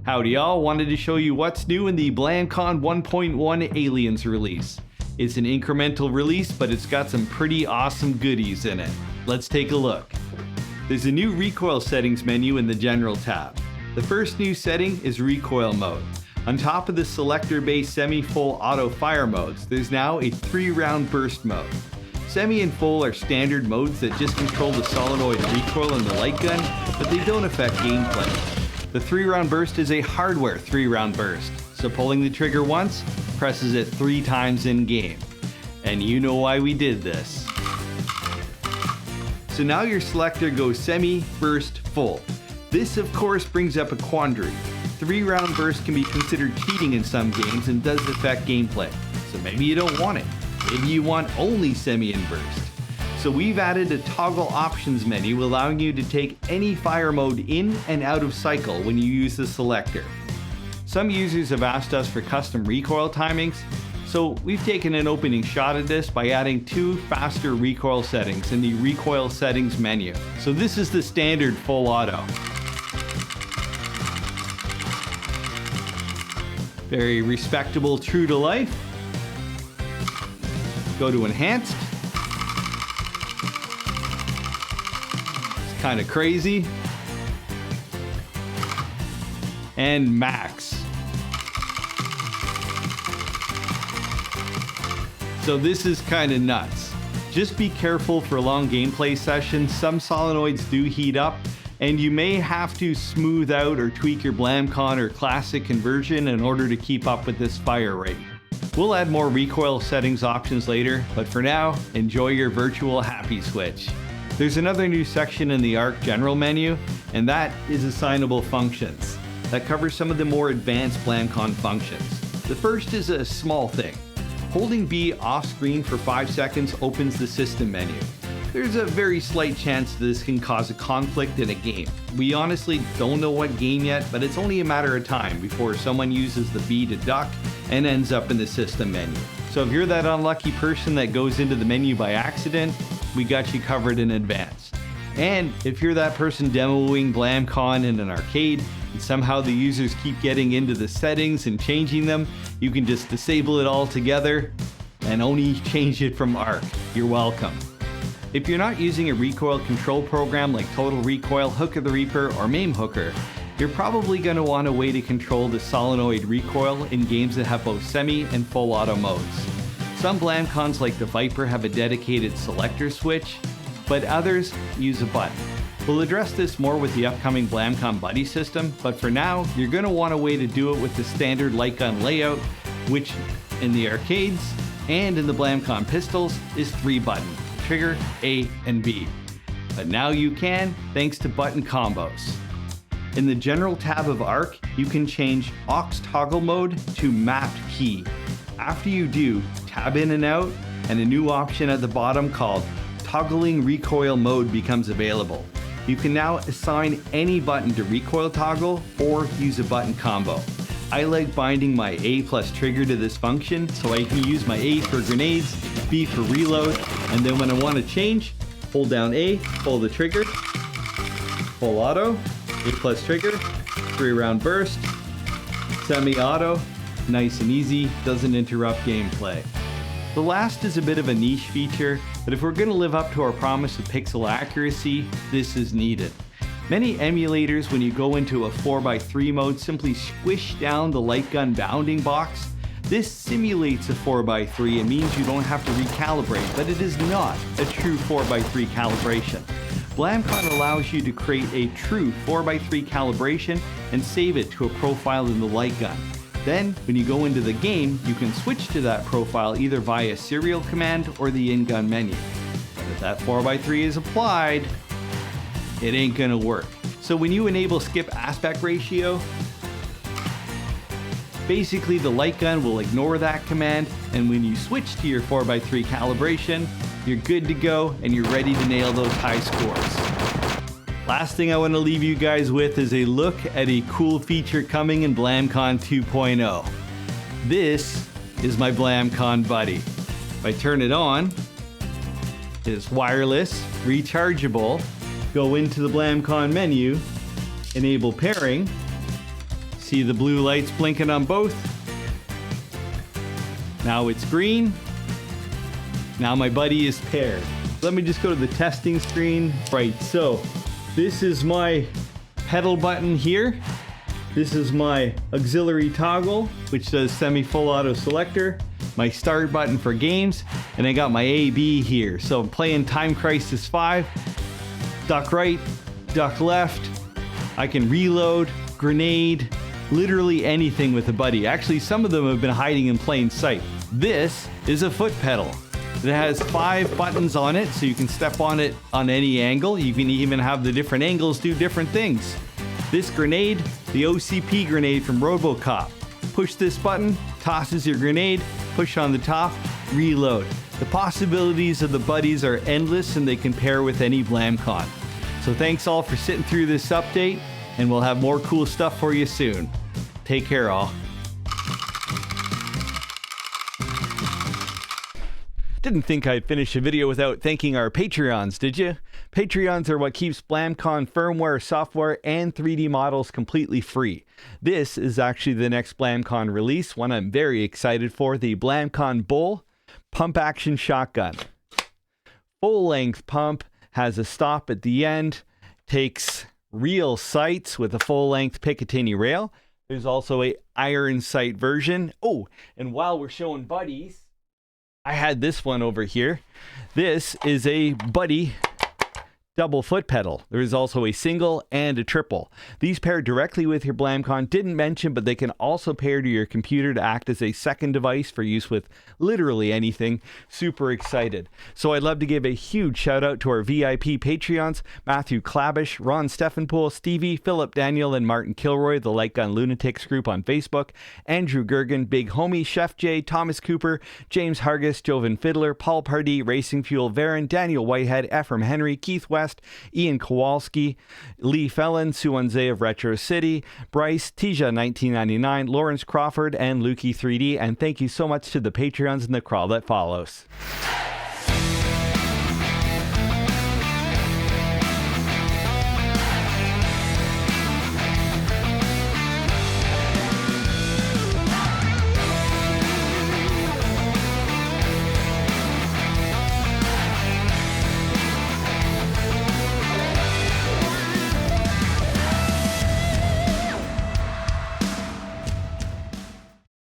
Howdy y'all, wanted to show you what's new in the Blamcon 1.1 Aliens release. It's an incremental release, but it's got some pretty awesome goodies in it. Let's take a look. There's a new recoil settings menu in the General tab. The first new setting is Recoil mode. On top of the selector-based semi-full auto fire modes, there's now a 3-round burst mode. Semi and full are standard modes that just control the solenoid recoil and the light gun, but they don't affect gameplay. The 3-round burst is a hardware 3-round burst, so pulling the trigger once presses it 3 times in game. And you know why we did this. So now your selector goes semi, burst, full. This of course brings up a quandary. 3-round burst can be considered cheating in some games and does affect gameplay. So maybe you don't want it. Maybe you want only semi and burst. So we've added a toggle options menu allowing you to take any fire mode in and out of cycle when you use the selector. Some users have asked us for custom recoil timings, so we've taken an opening shot at this by adding 2 faster recoil settings in the recoil settings menu. So this is the standard full auto. Very respectable, true to life. Go to enhanced. It's kind of crazy. And max. So this is kind of nuts. Just be careful for long gameplay sessions. Some solenoids do heat up, and you may have to smooth out or tweak your Blamcon or classic conversion in order to keep up with this fire rate. We'll add more recoil settings options later, but for now, enjoy your virtual happy switch. There's another new section in the ARC General menu, and that is Assignable functions. That covers some of the more advanced Blamcon functions. The first is a small thing. Holding B off screen for 5 seconds opens the system menu. There's a very slight chance this can cause a conflict in a game. We honestly don't know what game yet, but it's only a matter of time before someone uses the B to duck and ends up in the system menu. So if you're that unlucky person that goes into the menu by accident, we got you covered in advance. And if you're that person demoing Blamcon in an arcade and somehow the users keep getting into the settings and changing them, you can just disable it altogether and only change it from ARC. You're welcome. If you're not using a recoil control program like Total Recoil, Hook of the Reaper, or MAME Hooker, you're probably going to want a way to control the solenoid recoil in games that have both semi and full auto modes. Some Blamcons like the Viper have a dedicated selector switch, but others use a button. We'll address this more with the upcoming Blamcon Buddy system, but for now, you're going to want a way to do it with the standard light gun layout, which in the arcades and in the Blamcon pistols is 3 buttons. Trigger, A, and B. But now you can, thanks to button combos. In the General tab of ARC, you can change aux toggle mode to mapped key. After you do, tab in and out, and a new option at the bottom called Toggling Recoil Mode becomes available. You can now assign any button to recoil toggle or use a button combo. I like binding my A plus trigger to this function so I can use my A for grenades, B for reload, and then when I want to change, hold down A, pull the trigger, full auto, A plus trigger, 3-round burst, semi-auto, nice and easy, doesn't interrupt gameplay. The last is a bit of a niche feature, but if we're going to live up to our promise of pixel accuracy, this is needed. Many emulators, when you go into a 4x3 mode, simply squish down the light gun bounding box. This simulates a 4x3 and means you don't have to recalibrate, but it is not a true 4x3 calibration. Blamcon allows you to create a true 4x3 calibration and save it to a profile in the light gun. Then, when you go into the game, you can switch to that profile either via serial command or the in-gun menu. But if that 4x3 is applied, it ain't gonna work. So when you enable skip aspect ratio, basically the light gun will ignore that command, and when you switch to your 4x3 calibration, you're good to go and you're ready to nail those high scores. Last thing I want to leave you guys with is a look at a cool feature coming in Blamcon 2.0. This is my Blamcon Buddy. If I turn it on, it's wireless, rechargeable. Go into the Blamcon menu, enable pairing, See the blue lights blinking on both? Now it's green. Now my buddy is paired. Let me just go to the testing screen. Right, so this is my pedal button here. This is my auxiliary toggle, which does semi-full auto selector. My start button for games, and I got my AB here. So I'm playing Time Crisis 5. Duck right, duck left. I can reload, grenade, literally anything with a buddy. Actually, some of them have been hiding in plain sight. This is a foot pedal. It has 5 buttons on it, so you can step on it on any angle. You can even have the different angles do different things. This grenade, the OCP grenade from RoboCop. Push this button, tosses your grenade, push on the top, reload. The possibilities of the buddies are endless and they can pair with any Blamcon. So thanks all for sitting through this update, and we'll have more cool stuff for you soon. Take care all. Didn't think I'd finish a video without thanking our Patreons, did you? Patreons are what keeps Blamcon firmware, software, and 3D models completely free. This is actually the next Blamcon release, one I'm very excited for, the Blamcon Bull Pump Action Shotgun. Full-length pump, has a stop at the end, takes real sights with a full-length Picatinny rail. There's also a iron sight version. Oh, and while we're showing buddies, I had this one over here. This is a buddy double foot pedal. There is also a single and a triple. These pair directly with your Blamcon. Didn't mention, but they can also pair to your computer to act as a second device for use with literally anything. Super excited. So I'd love to give a huge shout out to our VIP Patreons, Matthew Klabish, Ron Steffenpool, Stevie, Philip Daniel, and Martin Kilroy, the Light Gun Lunatics group on Facebook, Andrew Gergen, Big Homie, Chef J, Thomas Cooper, James Hargis, Jovan Fiddler, Paul Pardee, Racing Fuel, Varen, Daniel Whitehead, Ephraim Henry, Keith West, Ian Kowalski, Lee Felon, Suanze of Retro City, Bryce, Tija 1999, Lawrence Crawford, and Lukey 3D. And thank you so much to the Patreons in the crawl that follows.